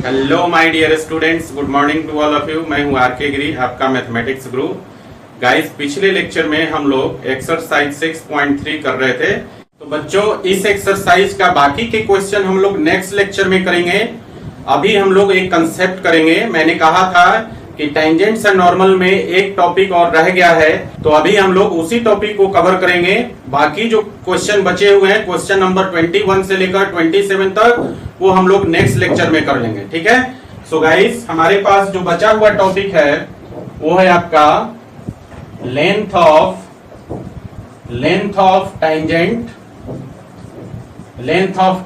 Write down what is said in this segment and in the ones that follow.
Hello my dear students, good morning to all of you. मैं हूं are के गिरी, आपका मैथमेटिक्स गुरु। गाइस, पिछले लेक्चर में हम लोग एक्सरसाइज 6.3 कर रहे थे। तो बच्चों, इस एक्सरसाइज का बाकी के क्वेश्चन हम लोग नेक्स्ट लेक्चर में करेंगे। अभी हम लोग एक कंसेप्ट करेंगे। मैंने कहा था कि टेंजेंट्स एंड नॉर्मल में एक टॉपिक और रह गया है, तो अभी हम लोग उसी टॉपिक को कवर करेंगे। बाकी जो क्वेश्चन बचे हुए हैं, क्वेश्चन नंबर 21 से लेकर 27 तक, वो हम लोग नेक्स्ट लेक्चर में कर लेंगे। ठीक है। सो गाइस, हमारे पास जो बचा हुआ टॉपिक है वो है आपका length of tangent, length of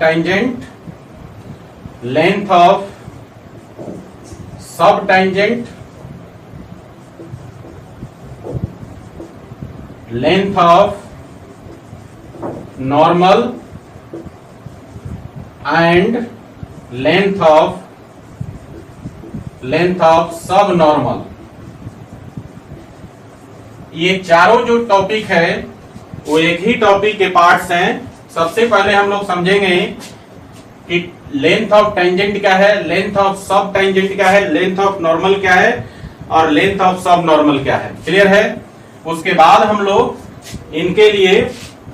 सब tangent, length of normal and length of सब नॉर्मल। ये चारों जो टॉपिक है वो एक ही टॉपिक के पार्ट्स हैं। सबसे पहले हम लोग समझेंगे कि लेंथ ऑफ टेंजेंट क्या है, लेंथ ऑफ सब टेंजेंट क्या है, लेंथ ऑफ नॉर्मल क्या है और लेंथ ऑफ सब नॉर्मल क्या है। क्लियर है। उसके बाद हम लोग इनके लिए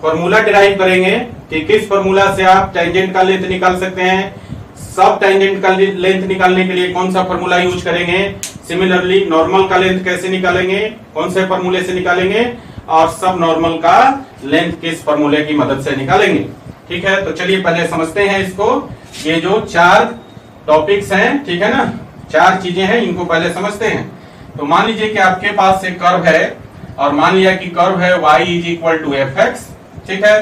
फॉर्मूला डिराइव करेंगे कि किस फॉर्मूला से आप टेंजेंट का लेंथ निकाल सकते हैं, सब टेंजेंट का लेंथ निकालने के लिए कौन सा फॉर्मूला यूज करेंगे, सिमिलरली नॉर्मल का लेंथ कैसे निकालेंगे, कौन से फॉर्मूले से निकालेंगे, और सब नॉर्मल का लेंथ किस फॉर्मूले की मदद से निकालेंगे। ठीक है। तो चलिए पहले समझते हैं इसको। ये जो चार टॉपिक्स हैं, ठीक है ना, चार चीजें हैं, इनको पहले समझते हैं। तो मान लीजिए कि आपके पास एक कर्व है और मान लिया कि कर्व है y = fx। ठीक है।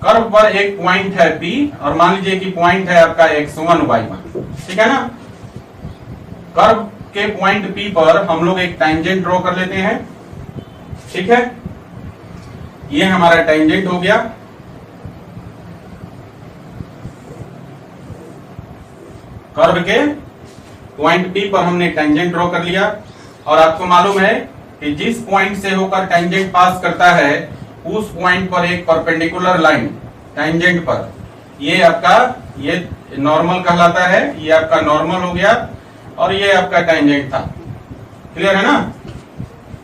कर्व पर एक पॉइंट है P और मान लीजिए कि पॉइंट है आपका x1 y1। ठीक है ना। कर्व के पॉइंट P पर हम लोग एक टेंजेंट ड्रॉ कर लेते हैं। ठीक है। ये हमारा टेंजेंट हो गया। कर्व के पॉइंट P पर हमने टेंजेंट ड्रॉ कर लिया और आपको मालूम है कि जिस पॉइंट से होकर टेंजेंट पास करता है उस पॉइंट पर एक परपेंडिकुलर लाइन टेंजेंट पर, ये आपका ये नॉर्मल कहलाता है। ये आपका नॉर्मल हो गया और ये आपका टेंजेंट था। क्लियर है ना।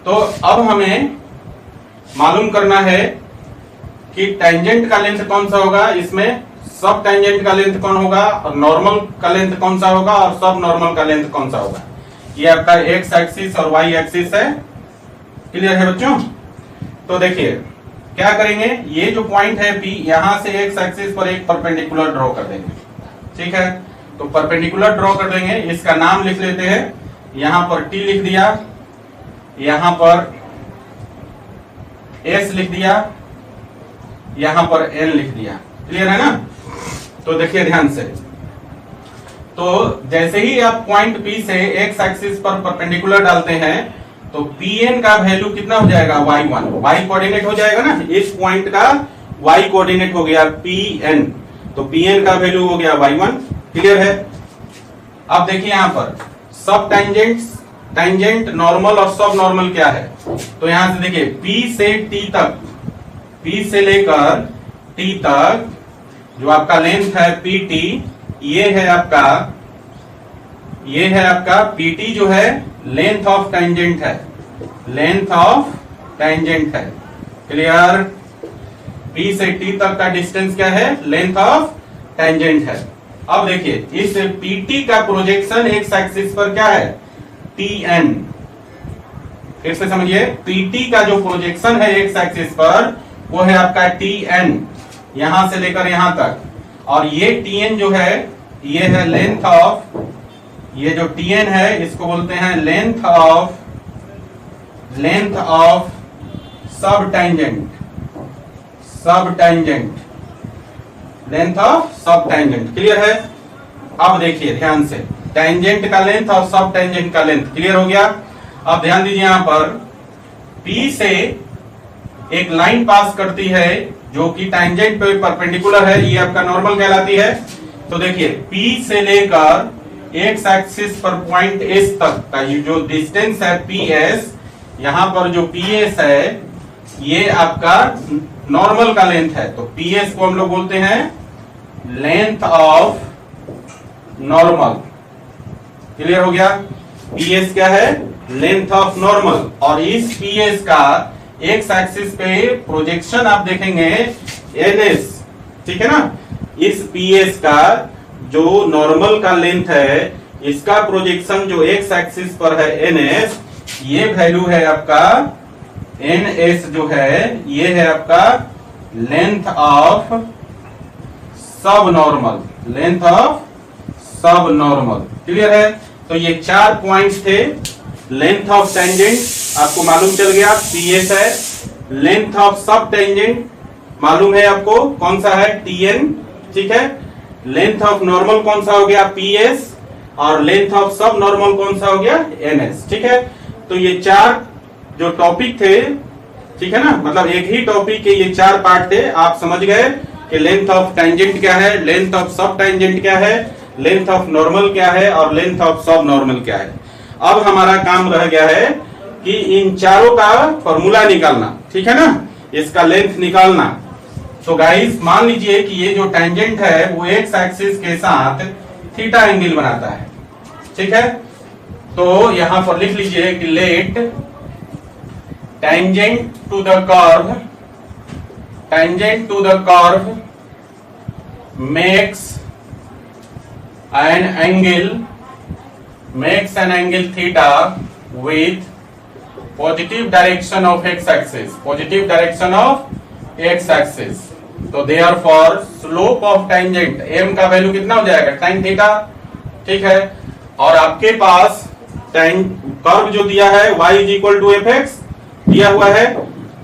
तो अब हमें मालूम करना है कि टेंजेंट का लेंथ कौन सा होगा, इसमें सब टेंजेंट का लेंथ कौन होगा और नॉर्मल का लेंथ कौन सा होगा और सब नॉर्मल का लेंथ कौन सा होगा। ये आपका एक्स एक्सिस और वाई एक्सिस है। क्लियर है बच्चों। तो देखिए क्या करेंगे, ये जो पॉइंट है P, यहां से एक्स एक्सिस पर एक परपेंडिकुलर ड्रॉ कर देंगे। ठीक है। तो परपेंडिकुलर ड्रॉ कर देंगे, इसका नाम लिख लेते हैं। यहां पर T लिख दिया, यहां पर S लिख दिया, यहां पर N लिख दिया। क्लियर है ना। तो देखिए ध्यान से, तो जैसे ही आप पॉइंट P से एक्स एक्सिस पर परपेंडिकुलर डालते हैं तो Pn का वैल्यू कितना हो जाएगा, y1, y कोऑर्डिनेट हो जाएगा ना। इस पॉइंट का y कोऑर्डिनेट हो गया Pn, तो Pn का वैल्यू हो गया y1। क्लियर है। अब देखिए यहां पर सब टेंजेंट नॉर्मल और सब नॉर्मल क्या है। तो यहां से देखिए P से T तक, P से लेकर T तक जो आपका लेंथ है PT, ये है आपका PT जो है लेंथ ऑफ टेंजेंट है, लेंथ ऑफ टेंजेंट है। क्लियर। P से T तक का डिस्टेंस क्या है, लेंथ ऑफ टेंजेंट है। अब देखिए इस PT का प्रोजेक्शन एक्स एक्सिस पर क्या है, Tn। फिर से समझिए, PT का जो प्रोजेक्शन है एक्स एक्सिस पर वो है आपका Tn, यहां से लेकर यहां तक। और ये Tn जो है ये है लेंथ ऑफ, ये जो Tn है इसको बोलते हैं लेंथ ऑफ सब टेंजेंट, लेंथ ऑफ सब टेंजेंट। क्लियर है। अब देखिए ध्यान से, टेंजेंट का लेंथ और सब टेंजेंट का लेंथ क्लियर हो गया। अब ध्यान दीजिए, यहां पर P से एक लाइन पास करती है जो कि टेंजेंट पे परपेंडिकुलर है, ये आपका नॉर्मल कहलाती है। तो देखिए P से लेकर एक्स एक्सिस पर पॉइंट S तक का ये जो डिस्टेंस है PS, यहां पर जो PS है ये आपका नॉर्मल का लेंथ है, तो PS को हम लोग बोलते हैं लेंथ ऑफ नॉर्मल। क्लियर हो गया? पीएस क्या है? Length of normal. और इस पीएस का एक्स एक्सिस पे प्रोजेक्शन आप देखेंगे एनएस, ठीक है ना? इस पीएस का जो नॉर्मल का लेंथ है, इसका प्रोजेक्शन जो एक्स एक्सिस पर है एनएस, ये वैल्यू है आपका एनएस जो है, ये है आपका लेंथ ऑफ सब नॉर्मल, लेंथ ऑफ सब नॉर्मल। क्लियर है? तो ये 4 पॉइंट्स थे। लेंथ ऑफ टेंजेंट आपको मालूम चल गया, पीएस है। लेंथ ऑफ सब टेंजेंट मालूम है आपको, कौन सा है? टीएन, ठीक है। लेंथ ऑफ नॉर्मल कौन सा हो गया? पीएस। और लेंथ ऑफ सब नॉर्मल कौन सा हो गया? एनएस, ठीक है। तो ये 4 जो टॉपिक थे, ठीक है ना, मतलब एक ही टॉपिक के ये 4 पार्ट थे। आप समझ गए कि लेंथ ऑफ टेंजेंट क्या है, लेंथ ऑफ सब टेंजेंट क्या है, लेंथ ऑफ नॉर्मल क्या है और लेंथ ऑफ सब नॉर्मल क्या है। अब हमारा काम रह गया है कि इन चारों का फॉर्मूला निकालना, ठीक है ना, इसका लेंथ निकालना। तो गाइस मान लीजिए कि ये जो टेंजेंट है वो एक्स एक्सिस के साथ थीटा एंगल बनाता है, ठीक है। तो यहां पर लिख लीजिए कि let tangent to the curve makes an angle theta with positive direction of x axis, positive direction of x axis। तो therefore slope of tangent m का वैल्यू कितना हो जाएगा? tan थीटा, ठीक है। और आपके पास कर्व जो दिया है y is equal to f x दिया हुआ है,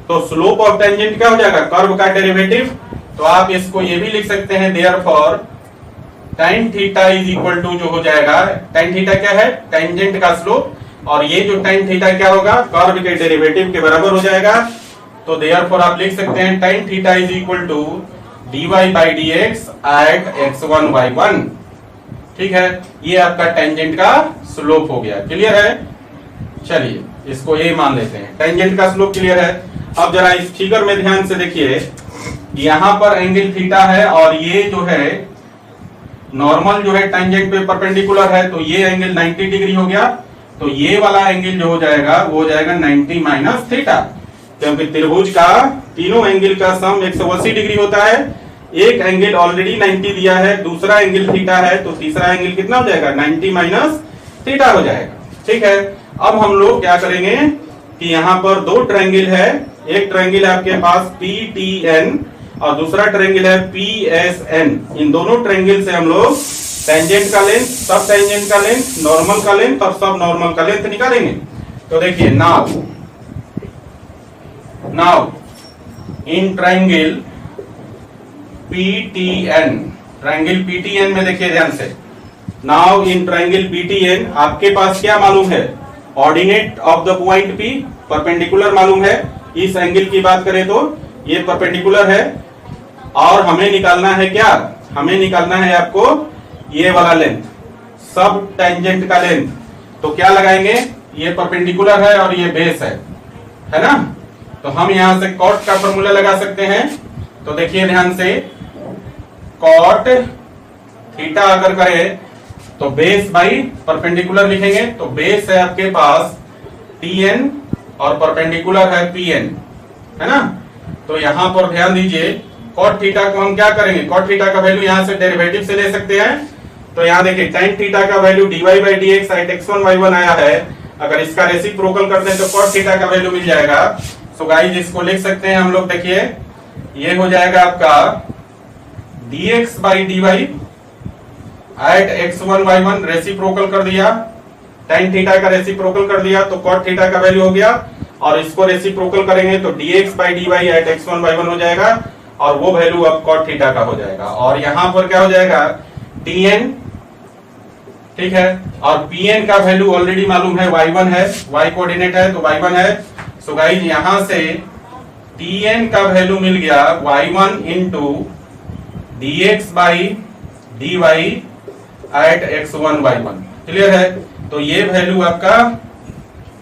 तो स्लोप ऑफ टेंजेंट क्या हो जाएगा? कर्व का डेरिवेटिव। तो आप इसको ये भी लिख सकते हैं therefore tan theta is equal to जो हो जाएगा, tan थीटा क्या है? टेंजेंट का स्लोप, और ये जो tan थीटा क्या होगा? कर्व के डेरिवेटिव के बराबर हो जाएगा। तो देयरफॉर आप लिख सकते हैं tan theta is equal to dy by dx at x1 y1, ठीक है। ये आपका टेंजेंट का स्लोप हो गया। क्लियर है? चलिए इसको ये मान लेते हैं, टेंजेंट का स्लोप क्लियर है। अब जरा इस फिगर में ध्यान से देखिए, यहां पर एंगल थीटा है और ये जो है नॉर्मल जो है टेंजेंट पे परपेंडिकुलर है, तो ये एंगल 90 डिग्री हो गया। तो ये वाला एंगल जो हो जाएगा वो हो जाएगा 90 माइनस थीटा, क्योंकि त्रिभुज का तीनों एंगल का सम 180 डिग्री होता है। एक एंगल ऑलरेडी 90 दिया है, दूसरा एंगल थीटा है, तो तीसरा एंगल कितना हो जाएगा? 90 माइनस थीटा हो जाएगा, ठीक है। अब हम लोग क्या करेंगे कि यहाँ पर 2 ट्रायंगल है, एक ट्रायंगल है आपके पास PTN और दूसरा ट्रायंगल है PSN। इन दोनों ट्रायंगल से हम लोग टेंजेंट का लेंथ, सब टेंजेंट का लेंथ, नॉर्मल का लेंथ और सब नॉर्मल का लेंथ निकालेंगे। तो देखिए now in triangle PTN, triangle PTN में देखिए ध्यान से, नाउ इन ट्रायंगल PTN आपके पास क्या मालूम है? Ordinate of the point P perpendicular मालूम है। इस एंगल की बात करें तो ये परपेंडिकुलर है, और हमें निकालना है क्या? हमें निकालना है आपको ये वाला लेंथ, सब टेंजेंट का लेंथ। तो क्या लगाएंगे? ये परपेंडिकुलर है और ये बेस है ना। तो हम यहां से कॉट का फॉर्मूला लगा सकते हैं। तो देखिए ध्यान से, कॉट थीटा अगर करें तो बेस बाई परपेंडिकुलर लिखेंगे। तो बेस है आपके पास TN और परपेंडिकुलर है PN, है ना। तो यहां पर ध्यान दीजिए, कॉट थीटा को हम क्या करेंगे? कॉट थीटा का वैल्यू यहां से डेरिवेटिव से ले सकते हैं। तो यहां देखिए tan थीटा का value dy by dx at x1 y1 आया है। अगर इसका रेसिप्रोकल करते हैं तो cot थीटा का वैल्यू मिल जाएगा। सो गाइस इसको लिख सकते हैं हम लोग, देखिए ये हो जाएगा आपका dx by dy at x1 y1, reciprocal कर दिया, tan थीटा का रेसिप्रोकल कर दिया तो cot थीटा का वैल्यू हो गया, और इसको रेसिप्रोकल करेंगे तो dx by dy at x1 y1 हो जाएगा, और वो वैल्यू अब cot थीटा का हो जाएगा। और यहां पर क्या हो जाएगा? Tn, ठीक है, और Pn का वैल्यू ऑलरेडी मालूम है, y1 है, y कोऑर्डिनेट है तो y1 है। सो गाइस यहां से Tn का वैल्यू मिल गया y1 into dx by dy at x1 y1। Clear है? तो ये वैल्यू आपका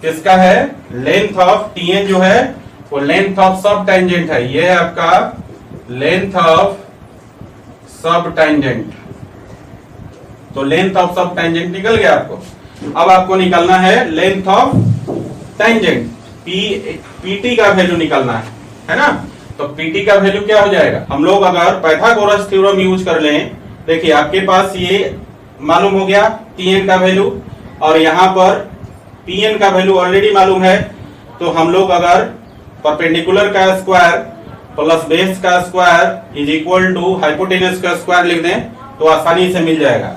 किसका है? लेंथ ऑफ Tn जो है वो लेंथ ऑफ सब टेंजेंट है। ये है आपका लेंथ ऑफ सब टेंजेंट। तो लेंथ ऑफ सब टेंजेंट निकल गया आपको। अब आपको निकालना है लेंथ ऑफ टेंजेंट, पीटी का वैल्यू निकालना है ना। तो पीटी का वैल्यू क्या हो जाएगा, हम लोग अगर पाइथागोरस थ्योरम यूज कर लें, देखिए आपके पास ये मालूम हो गया Tn का वैल्यू, और यहाँ पर Pn का वैल्यू ऑलरेडी मालूम है। तो हम लोग अगर परपेंडिकुलर का स्क्वायर प्लस बेस का square is equal to hypotenuse का स्क्वायर लिख दें तो आसानी से मिल जाएगा।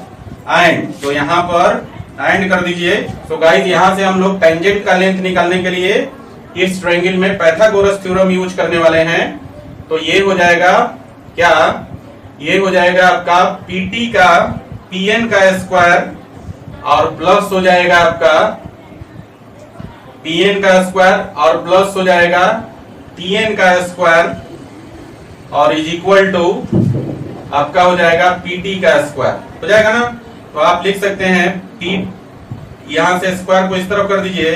एंड तो यहाँ पर एंड कर दीजिए। तो गाइस यहाँ से हम लोग टेंजेंट का लेंथ निकालने के लिए इस ट्रायंगल में पाइथागोरस थ्योरम यूज करने वाले हैं। तो ये हो जाएगा क्या, ये हो जाएगा आपका पीटी का पीएन का स्क्वायर और प्लस हो जाएगा आपका पीएन का स्क्वायर और प्लस हो जाएगा टीएन का स्क्वायर और इज इक्वल टू आपका हो जाएगा पीटी का स्क्वायर हो जाएगा ना। तो आप लिख सकते हैं पी, यहां से स्क्वायर को इस तरफ कर दीजिए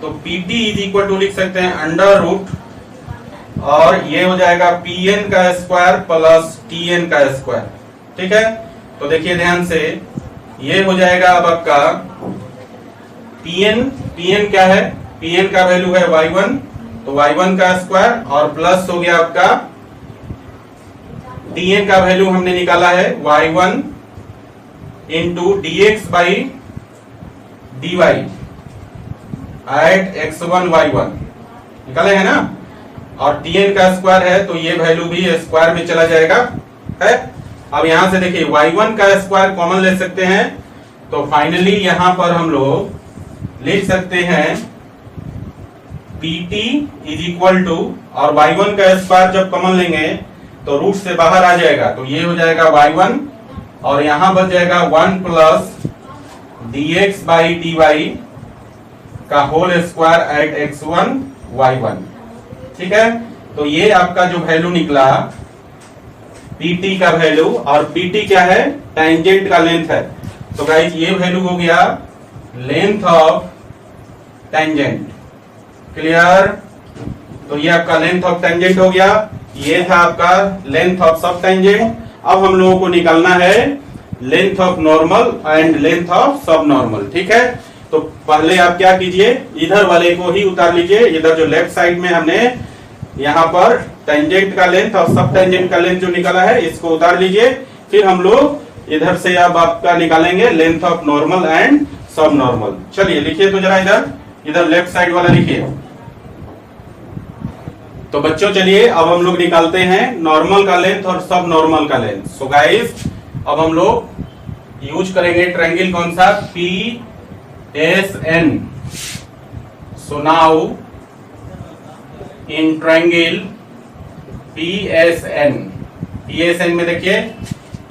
तो पीटी इज इक्वल टू लिख सकते हैं अंडर रूट, और ये हो जाएगा पीएन का स्क्वायर प्लस टीएन का स्क्वायर। ठीक है, तो देखिए ध्यान से, ये हो जाएगा अब आपका पीएन क्या है, पीएन का वैल्यू है y1, तो y1 का स्क्वायर और प्लस हो गया आपका टीएन का वैल्यू हमने निकाला है y1 into dx by dy at x1 y1 निकाले है ना, और टीएन का स्क्वायर है तो ये वैल्यू भी स्क्वायर में चला जाएगा है। अब यहां से देखिए y1 का स्क्वायर कॉमन ले सकते हैं, तो फाइनली यहां पर हम लोग लिख सकते हैं pt इज इक्वल टू, और y1 का स्क्वायर जब कॉमन लेंगे तो रूट से बाहर आ जाएगा, तो ये हो जाएगा y1 और यहां बच जाएगा 1 प्लस dx बाई dy का whole square at x1 y1। ठीक है, तो ये आपका जो वैल्यू निकला pt का वैल्यू, और pt क्या है, टेंजेंट का लेंथ है। तो गाइस ये वैल्यू हो गया लेंथ ऑफ टेंजेंट। क्लियर, तो ये आपका लेंथ ऑफ टेंजेंट हो गया, ये था आपका लेंथ ऑफ सब टेंजेंट। अब हम लोगों को निकालना है length of normal and length of सब नॉर्मल। ठीक है, तो पहले आप क्या कीजिए, इधर वाले को ही उतार लीजिए, इधर जो लेफ्ट साइड में हमने यहाँ पर टेंजेंट का लेंथ और सब टेंजेंट का लेंथ जो निकाला है इसको उतार लीजिए। फिर हम लोग इधर से अब आपका निकालेंगे लेंथ ऑफ नॉर्मल एंड सब नॉर्मल। चलिए लिखिए तो जरा, इधर लेफ्ट साइड वाला लिखिए। तो बच्चों चलिए अब हम लोग निकालते हैं नॉर्मल का लेंथ और सब नॉर्मल का लेंथ। सो गाइस अब हम लोग यूज करेंगे ट्रायंगल कौन सा, PSN। So now in triangle PSN में देखिए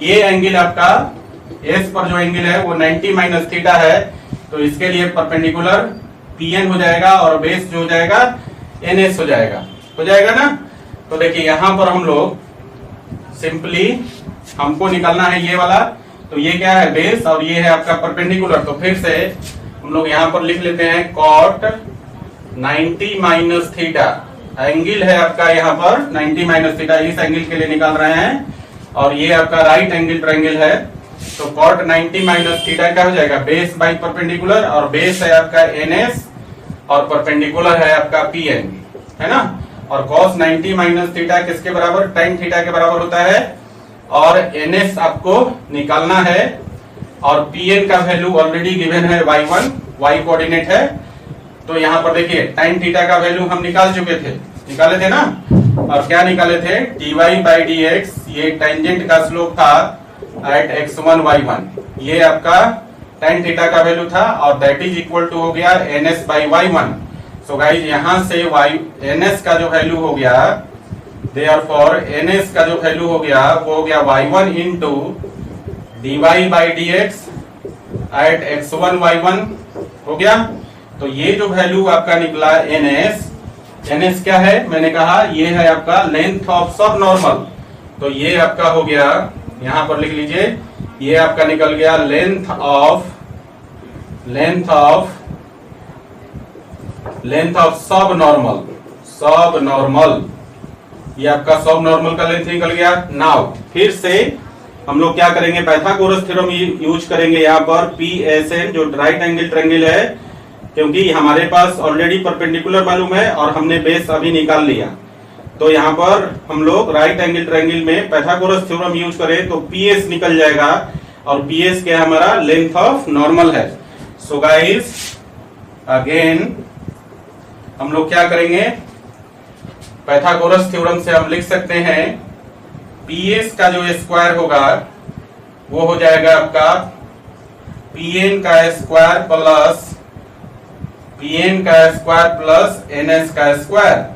ये एंगल आपका S पर जो एंगल है वो 90 माइनस थीटा है, तो इसके लिए परपेंडिकुलर PN हो जाएगा और बेस जो हो जाएगा NS हो जाएगा ना। तो देखिए यहां पर हम लोग सिंपली हमको निकालना है ये वाला, तो ये क्या है बेस और ये है आपका परपेंडिकुलर। तो फिर से हम लोग यहां पर लिख लेते हैं कॉट 90 माइनस थीटा, एंगल है आपका यहाँ पर 90 माइनस थीटा, इस एंगल के लिए निकाल रहे हैं, और ये आपका राइट एंगल ट्रायंगल है। तो कॉट 90 माइनस थीटा क्या हो जाएगा, बेस बाई परपेंडिकुलर, और बेस है आपका NS और परपेंडिकुलर है आपका PN, है ना। और cos 90 माइनस थीटा किसके बराबर, tan थीटा के बराबर होता है, और NS आपको निकालना है, और PN का वैल्यू ऑलरेडी गिवन है y1, y कोऑर्डिनेट है। तो यहाँ पर देखिए tan थीटा का वैल्यू हम निकाले थे ना, और क्या निकाले थे, dy बाई dx, ये टेंजेंट का स्लोप था एट x1 y1, ये आपका tan थीटा का वैल्यू था, और दैट इज इक्वल टू हो गया NS by y1। So guys यहां से NS का जो वैल्यू हो गया, देयरफॉर NS का जो वैल्यू हो गया वो हो गया y1 into dy by dx at x1 y1 हो गया। तो ये जो वैल्यू आपका निकला NS क्या है, मैंने कहा ये है आपका लेंथ ऑफ सब नॉर्मल। तो ये आपका हो गया, यहां पर लिख लीजिए, ये आपका निकल गया लेंथ ऑफ सब नॉर्मल, ये आपका सब नॉर्मल का लेंथ निकल गया। नाउ फिर से हम लोग क्या करेंगे, पाइथागोरस थ्योरम यूज करेंगे यहाँ पर PSN जो राइट एंगल ट्रायंगल है, क्योंकि हमारे पास ऑलरेडी परपेंडिकुलर मालूम है और हमने बेस अभी निकाल लिया। तो यहाँ पर हम लोग राइट एंगल ट्रायंगल में पाइथागोरस थ्योरम यूज करें तो PS निकल जाएगा, और PS क्या है हमारा, लेंथ ऑफ नॉर्मल है। सो गाइस अगेन हम लोग क्या करेंगे, पाइथागोरस थ्योरम से हम लिख सकते हैं PS का जो स्क्वायर होगा वो हो जाएगा आपका PN का स्क्वायर प्लस NS का स्क्वायर।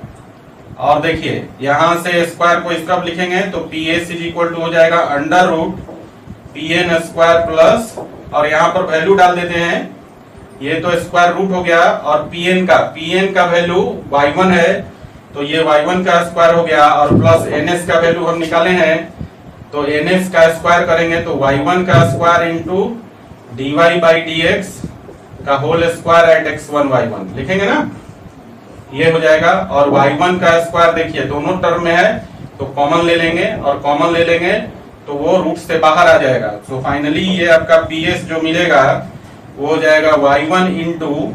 और देखिए यहां से स्क्वायर को इस तरफ लिखेंगे तो PS इज इक्वल टू हो जाएगा under root PN square plus, और यहाँ पर वैल्यू डाल देते हैं, ये तो स्क्वायर रूट हो गया, और PN का वैल्यू y1 है तो ये y1 का स्क्वायर हो गया, और प्लस NS का वैल्यू हम निकाले हैं तो NS का स्क्वायर करेंगे तो y1 का square into dy by dx का whole square at x1 y1 लिखेंगे ना, ये हो जाएगा। और y1 का स्क्वायर देखिए दोनों टर्म में है तो कॉमन ले लेंगे, और कॉमन ले लेंगे तो वो रूट से बाहर आ जाएगा। सो फाइनली ये आपका PS जो मिलेगा वो हो जाएगा y1 इंटू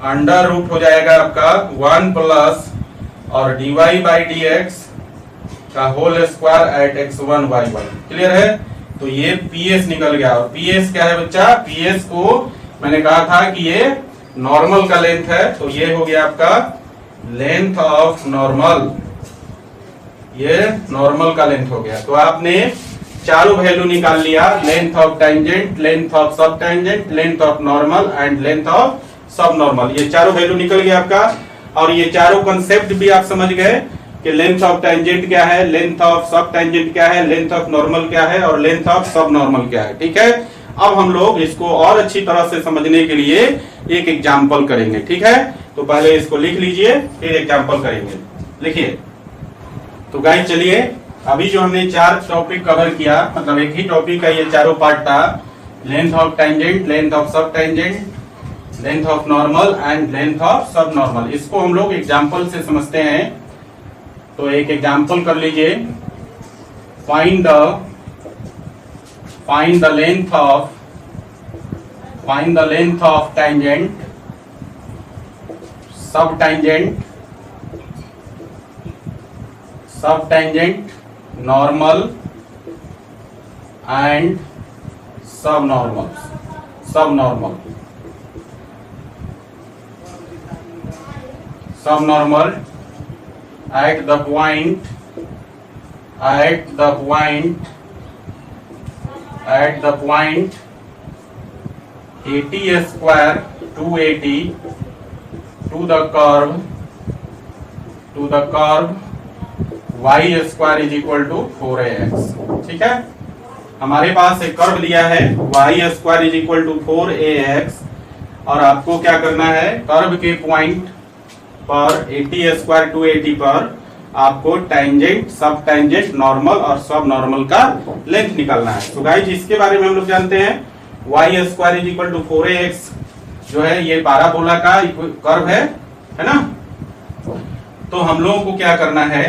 अंडर रूट हो जाएगा आपका 1 प्लस और dy बाई dx का whole square at x1 y1। Clear है? तो ये PS निकल गया। और PS क्या है बच्चा, PS को मैंने कहा था कि ये नॉर्मल का लेंथ है, तो ये हो गया आपका लेंथ ऑफ नॉर्मल, ये नॉर्मल का लेंथ हो गया। तो आपने चारों वैल्यू निकाल लिया, length of tangent, length of सब tangent, length of normal and length of सब नॉर्मल, ये चारों वैल्यू निकल गया आपका। और ये चारों कंसेप्ट भी आप समझ गए कि लेंथ ऑफ टेंजेंट क्या है, लेंथ ऑफ सब टेंजेंट क्या है, लेंथ ऑफ नॉर्मल क्या है और लेंथ ऑफ सब नॉर्मल क्या है। ठीक है, अब हम लोग इसको और अच्छी तरह से समझने के लिए एक एग्जाम्पल करेंगे। ठीक है, तो पहले इसको लिख लीजिए फिर एग्जाम्पल करेंगे। लिखिए। तो गाइस चलिए, अभी जो हमने 4 टॉपिक कवर किया, मतलब एक ही टॉपिक का ये चारों पार्ट था, length of tangent, length of सब tangent, length of normal and length of सब नॉर्मल। इसको हम लोग एग्जाम्पल से समझते हैं। तो एक एग्जाम्पल कर लीजिए। Find the length of tangent, सब टेंजेंट, नॉर्मल एंड सब normal at the point AT square 280 to the curve y square is equal to 4ax। ठीक है, हमारे पास एक कर्व दिया है y square is equal to 4ax, और आपको क्या करना है, कर्व के पॉइंट पर AT स्क्वायर 280 पर आपको टेंजेंट, सब टेंजेंट, नॉर्मल और सब नॉर्मल का लेंथ निकालना है। तो गाइस इसके बारे में हम लोग जानते हैं y square is equal to 4ax जो है ये पाराबोला का कर्व है ना। तो हम लोगों को क्या करना है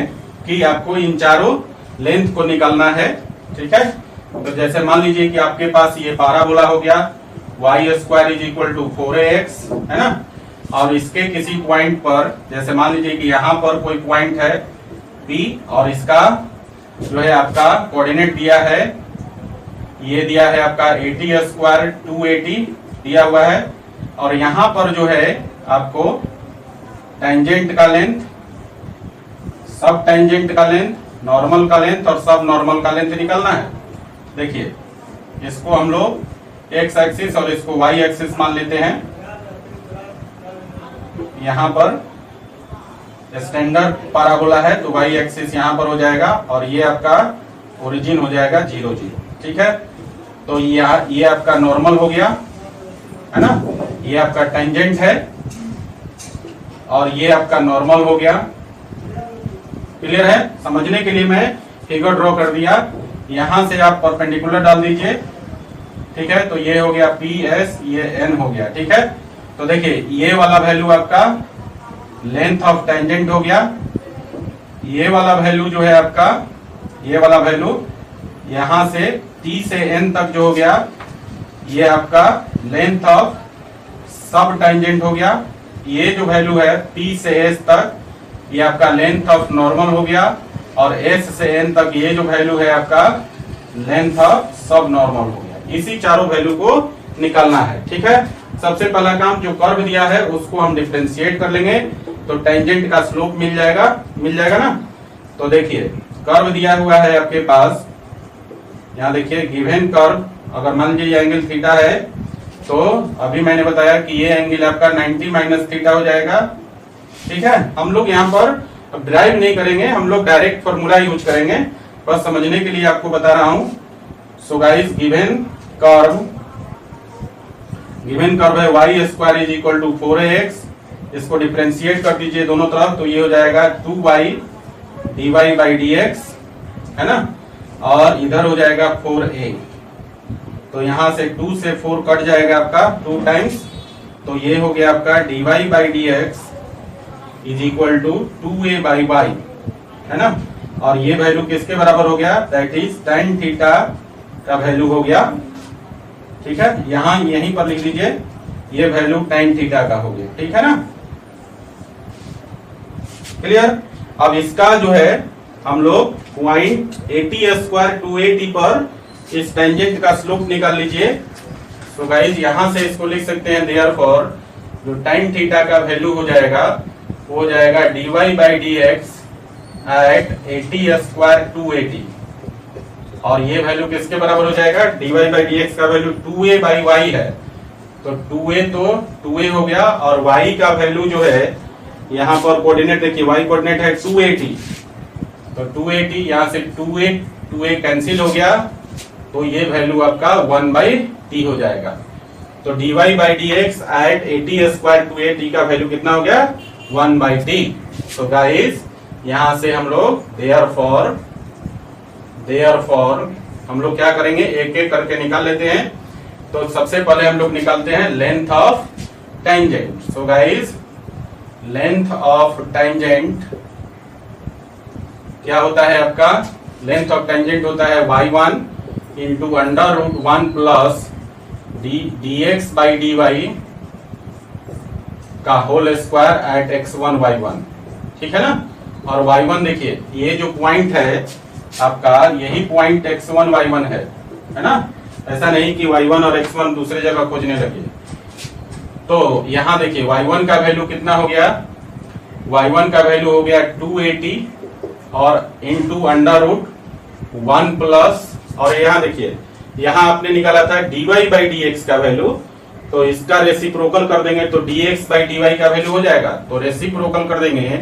कि आपको इन चारों लेंथ को निकालना है। ठीक है, तो जैसे मान लीजिए कि आपके पास ये पाराबोला हो गया, y square is equal to 4ax है ना, और इसके किसी पॉइंट पर, जैसे मान लीजिए कि यहाँ पर कोई पॉइंट है P, और इसका जो है आपका कोऑर्डिनेट दिया है, ये दिया है आपका AT स्क्वायर 280 दिया हुआ है, और यहाँ पर जो है आपको टेंजेंट का लेंथ, सब टेंजेंट का लेंथ, नॉर्मल का लेंथ और सब नॉर्मल का लेंथ निकालना है। देखिए इसको हम लोग एक्स एक्सिस और इसको वाई एक्सिस मान लेते हैं। यहाँ पर स्टैंडर्ड पैराबोला है तो वाई एक्सिस यहाँ पर हो जाएगा, और ये आपका ओरिजिन हो जाएगा 0 0। ठीक है, तो ये आपका नॉर्मल हो गया है ना, ये आपका टेंजेंट है और ये आपका नॉर्मल हो गया। क्लियर है? समझने के लिए मैं फिगर ड्रॉ कर दिया, यहां से आप परपेंडिकुलर डाल दीजिए। ठीक है, तो ये हो गया PS, ये N हो गया। ठीक है, तो देखिए ये वाला वैल्यू आपका लेंथ ऑफ टेंजेंट हो गया, ये वाला वैल्यू जो है आपका, ये वाला वैल्यू यहां से t से n तक जो हो गया ये आपका लेंथ ऑफ सब टेंजेंट हो गया। ये जो वैल्यू है p से s तक ये आपका लेंथ ऑफ नॉर्मल हो गया, और s से n तक ये जो वैल्यू है आपका लेंथ ऑफ सब नॉर्मल हो गया। इसी चारों वैल्यू को निकालना है। ठीक है, सबसे पहला काम जो कर्व दिया है उसको हम डिफरेंशिएट कर लेंगे, तो टेंजेंट का स्लोप मिल जाएगा ना। तो देखिए कर्व दिया हुआ है आपके पास, यहाँ देखिए गिवन कर्व, अगर मान लीजिए एंगल थीटा है तो अभी मैंने बताया कि ये एंगल आपका 90 माइनस थीटा हो जाएगा। ठीक है, हम लोग यहाँ पर ड्राइव नहीं करेंगे, हम लोग डायरेक्ट फॉर्मूला यूज करेंगे, बस समझने के लिए आपको बता रहा हूं। सो गाइस गिवन कर्व है y square is equal to 4ax, इसको डिफरेंशिएट कर दीजिए दोनों तरफ, तो ये हो जाएगा 2y dy बाई dx, है ना, और इधर हो जाएगा 4a। तो यहां से 2 से 4 कट जाएगा आपका 2 टाइम्स, तो ये हो गया आपका dy by dx is equal to 2a by y, है ना, और ये वैल्यू किसके बराबर हो गया, दैट इज tan थीटा का वैल्यू हो गया। ठीक है, यहीं पर लिख लीजिए ये वैल्यू tan थीटा का हो गया। ठीक है ना, क्लियर। अब इसका जो है हम लोग पॉइंट 80 स्क्वायर 280 पर इस टेंजेंट का स्लोप निकाल लीजिए। तो गाइज यहां से इसको लिख सकते हैं, देयरफॉर जो tan थीटा का वैल्यू हो जाएगा वो हो जाएगा dy by dx at 80 square 280, और ये वैल्यू किसके बराबर हो जाएगा, dy बाई dx का वैल्यू 2a बाई y है, तो 2a तो 2a हो गया, और y का वैल्यू जो है यहाँ पर कोऑर्डिनेट देखिए, y कोऑर्डिनेट है 280, तो 280 यहाँ से 2a कैंसिल हो गया, तो ये वैल्यू आपका 1 बाई t हो जाएगा। तो dy by dx at 80 square 2a का वैल्यू कितना हो गया, 1 बाई t। तो गाइस यहां से हम लोग देयरफॉर हम लोग क्या करेंगे, एक एक करके निकाल लेते हैं। तो सबसे पहले हम लोग निकालते हैं length of tangent. So guys length of tangent क्या होता है आपका, लेंथ ऑफ टेंजेंट होता है y1 into under root 1 plus dx by dy का whole square at x1 y1। ठीक है ना, और y1 देखिए ये जो पॉइंट है आपका, यही पॉइंट x1 y1 है ना, ऐसा नहीं कि y1 और x1 दूसरे जगह खोजने लगे। तो यहां देखिए y1 का वैल्यू कितना हो गया, y1 का वैल्यू हो गया 280 और इंटू अंडर रूट 1 प्लस, और यहाँ देखिए यहाँ आपने निकाला था dy बाई dx का वैल्यू, तो इसका रेसिप्रोकल कर देंगे तो dx बाई dy का वैल्यू हो जाएगा, तो रेसिप्रोकल कर देंगे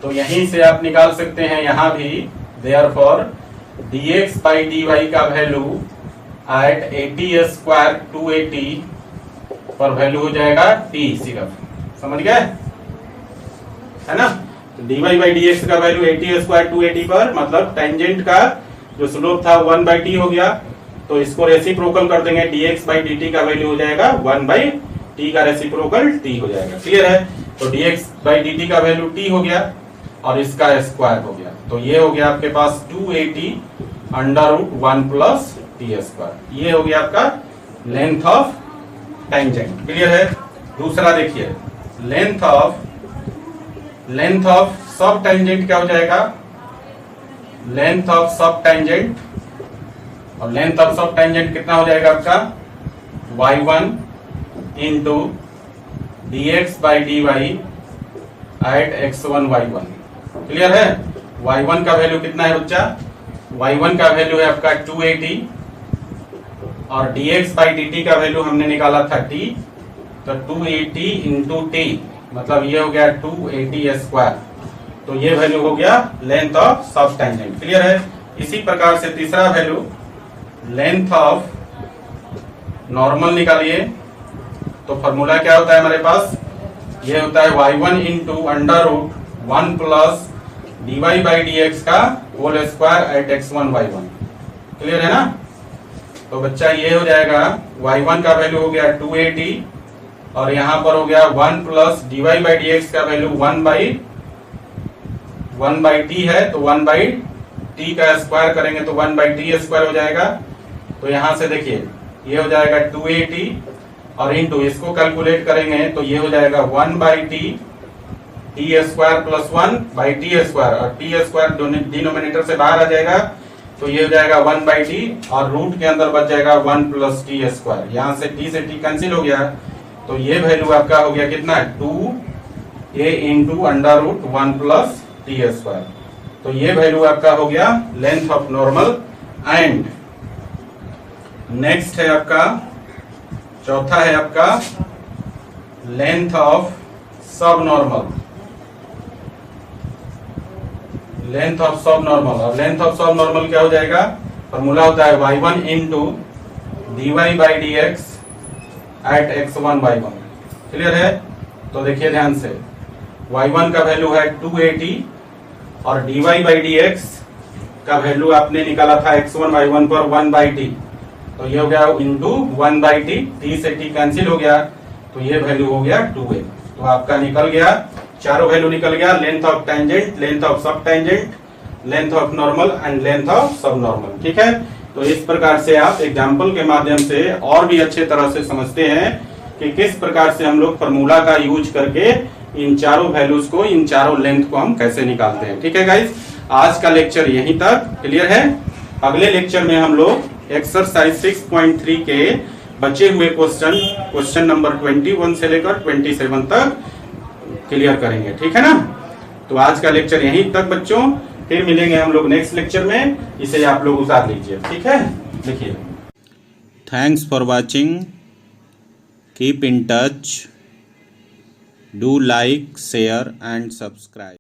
तो यहीं से आप निकाल सकते हैं यहाँ भी, देयरफॉर dx बाई dy का वैल्यू एट 80 स्क्वायर 280 पर वैल्यू हो जाएगा t, सिर्फ समझ गए, है ना। तो dy बाई dx का वैल्यू 80 स्क्वायर 280 पर, मतलब टेंजेंट का जो स्लोप था 1 बाई t हो गया, तो इसको रेसिप्रोकल कर देंगे, dx बाई dt का वैल्यू हो जाएगा 1 बाई t का रेसिप्रोकल t हो जाएगा। क्लियर है, तो dx बाई dt का वैल्यू t हो गया और इसका स्क्वायर हो गया, तो ये हो गया आपके पास 280 under root 1 plus t square, ये हो गया आपका लेंथ ऑफ टेंजेंट। क्लियर है। दूसरा देखिए लेंथ ऑफ सब टेंजेंट क्या हो जाएगा, लेंथ ऑफ सब टेंजेंट, और लेंथ ऑफ सब टेंजेंट कितना हो जाएगा आपका, y1 into dx by dy at x1 y1। Clear है, y1 का वैल्यू कितना है बच्चा, y1 का वैल्यू है आपका 280 और dx बाई dt का वैल्यू हमने निकाला था t, तो 280 इंटू t मतलब ये हो गया 280 स्क्वायर, तो ये वैल्यू हो गया लेंथ ऑफ सब टेंजेंट। क्लियर है। इसी प्रकार से तीसरा वैल्यू लेंथ ऑफ नॉर्मल निकालिए, तो फॉर्मूला क्या होता है हमारे पास, ये होता है y1 into under root 1 plus dy by dx का whole square at x1 y1। Clear है ना। तो बच्चा ये हो जाएगा y1 का वैल्यू हो गया 280 और यहाँ पर हो गया 1 प्लस dy बाई dx का वैल्यू 1 बाई t है, तो 1 बाई टी का स्क्वायर करेंगे तो 1/t स्क्वायर हो जाएगा। तो यहां से देखिए ये हो जाएगा 2at और इंटू इसको कैलकुलेट करेंगे तो ये हो जाएगा 1/t T square plus 1/t square, और टी स्क्वायर डिनोमिनेटर से बाहर आ जाएगा तो ये हो जाएगा 1/t और रूट के अंदर बच जाएगा 1 + t स्क्वायर। यहाँ से t कैंसिल हो गया तो ये वैल्यू आपका हो गया कितना, 2a into under root 1 + t square. तो ये वैल्यू आपका हो गया length of normal. And next है आपका चौथा है आपका लेंथ ऑफ सब नॉर्मल। लेंथ ऑफ सब नॉर्मल, और लेंथ ऑफ सब नॉर्मल क्या हो जाएगा, फॉर्मूला होता है y1 into dy/dx eight x1 y1। Clear है? तो देखिए ध्यान से, y1 का वैल्यू है 2at और dy/dx का वैल्यू आपने निकाला था x1 y1 पर 1/t, तो ये हो गया इंटू 1/t, t से t कैंसिल हो गया तो ये वैल्यू हो गया 2a। तो आपका निकल गया, चारों वैल्यू निकल गया, length of tangent, length of सब tangent, length of normal and length of सब नॉर्मल। ठीक है, तो इस प्रकार से आप एग्जांपल के माध्यम से और भी अच्छे तरह से समझते हैं कि किस प्रकार से हम लोग फॉर्मूला का यूज करके इन चारों वैल्यूज को, इन चारों लेंथ को हम कैसे निकालते हैं। ठीक है गाइस, आज का लेक्चर यहीं तक क्लियर है। अगले लेक्चर में हम लोग एक्सरसाइज 6.3 के बचे हुए क्वेश्चन नंबर 21 से लेकर 27 तक क्लियर करेंगे। ठीक है ना, तो आज का लेक्चर यहीं तक बच्चों, फिर मिलेंगे हम लोग नेक्स्ट लेक्चर में। इसे आप लोग उतार लीजिए। ठीक है, देखिए, thanks for watching, keep in touch, do like, share and subscribe.